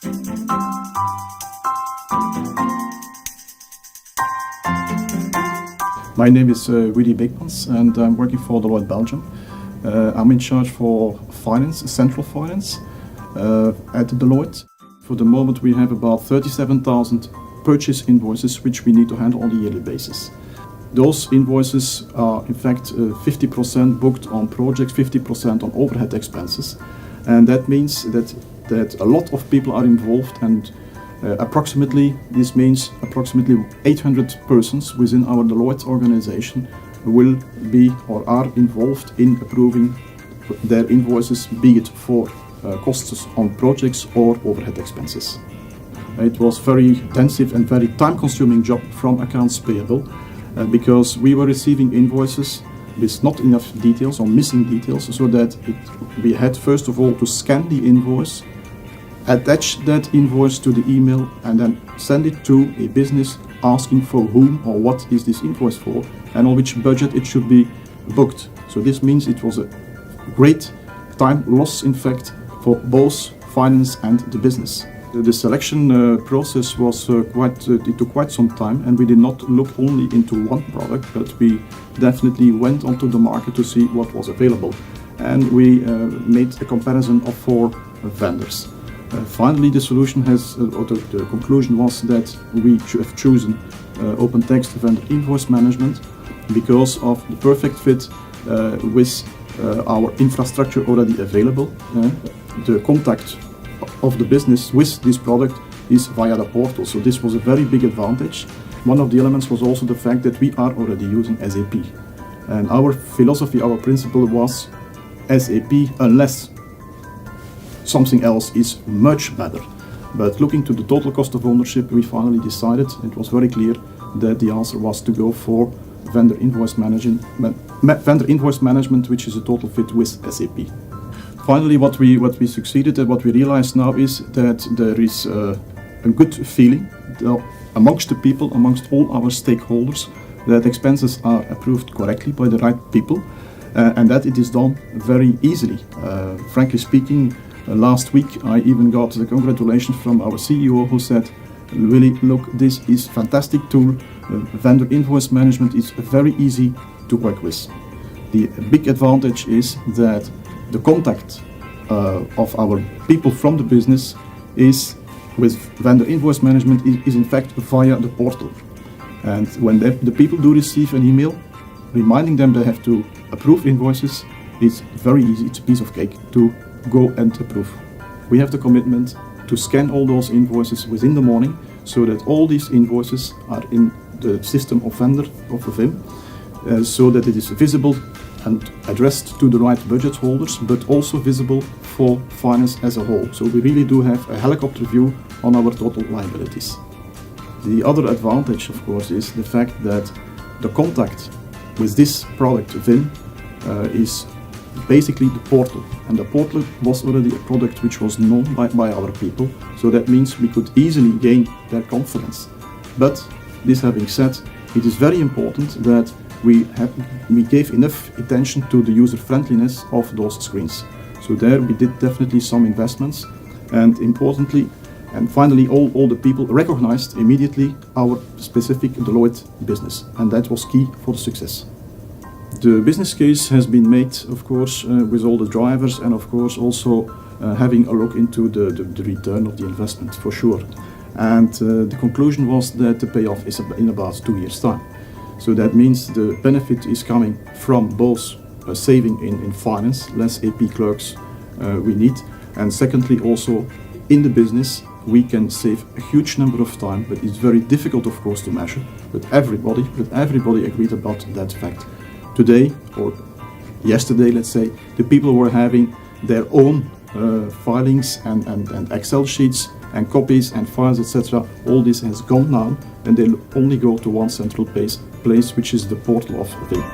My name is Willy Beekmans and I'm working for Delloitte Belgium. I'm in charge for finance, central finance at Delloitte. For the moment we have about 37,000 purchase invoices which we need to handle on a yearly basis. Those invoices are in fact 50% booked on projects, 50% on overhead expenses, and that means that a lot of people are involved, and this means approximately 800 persons within our Delloitte organization will be or are involved in approving their invoices, be it for costs on projects or overhead expenses. It was very intensive and very time-consuming job from accounts payable because we were receiving invoices with not enough details or missing details, so that we had first of all to scan the invoice, attach that invoice to the email, and then send it to a business asking for whom or what is this invoice for and on which budget it should be booked. So this means it was a great time loss in fact for both finance and the business. The selection process was it took quite some time, and we did not look only into one product, but we definitely went onto the market to see what was available, and we made a comparison of 4 vendors. Finally, the solution the conclusion was that we should have chosen open text vendor invoice management because of the perfect fit with our infrastructure already available. The contact of the business with this product is via the portal, so this was a very big advantage. One of the elements was also the fact that we are already using SAP, and our philosophy, our principle was SAP unless something else is much better. But looking to the total cost of ownership, we finally decided, it was very clear that the answer was to go for vendor invoice management, which is a total fit with SAP. Finally, what we succeeded and what we realize now is that there is a good feeling amongst the people, amongst all our stakeholders, that expenses are approved correctly by the right people and that it is done very easily. Frankly speaking, last week I even got the congratulations from our CEO who said, "Willy, look, this is a fantastic tool. Vendor invoice management is very easy to work with." The big advantage is that the contact of our people from the business is with vendor invoice management is in fact via the portal. And when the people do receive an email reminding them they have to approve invoices, it's very easy, it's a piece of cake to go and approve. We have the commitment to scan all those invoices within the morning so that all these invoices are in the system of vendor of the VIM, so that it is visible and addressed to the right budget holders, but also visible for finance as a whole. So we really do have a helicopter view on our total liabilities. The other advantage, of course, is the fact that the contact with this product, VIM, is basically the portal. And the portal was already a product which was known by our people, so that means we could easily gain their confidence. But this having said, it is very important that we gave enough attention to the user friendliness of those screens. So there we did definitely some investments, and importantly and finally all the people recognized immediately our specific Delloitte business, and that was key for the success. The business case has been made, of course, with all the drivers, and of course also having a look into the return of the investment for sure. And the conclusion was that the payoff is in about 2 years' time. So that means the benefit is coming from both a saving in finance, less AP clerks we need, and secondly also in the business we can save a huge number of time, but it's very difficult of course to measure, but everybody agreed about that fact. Today, or yesterday let's say, the people were having their own filings and Excel sheets and copies and files, etc. All this has gone now, and they'll only go to one central place, which is the portal of VIM.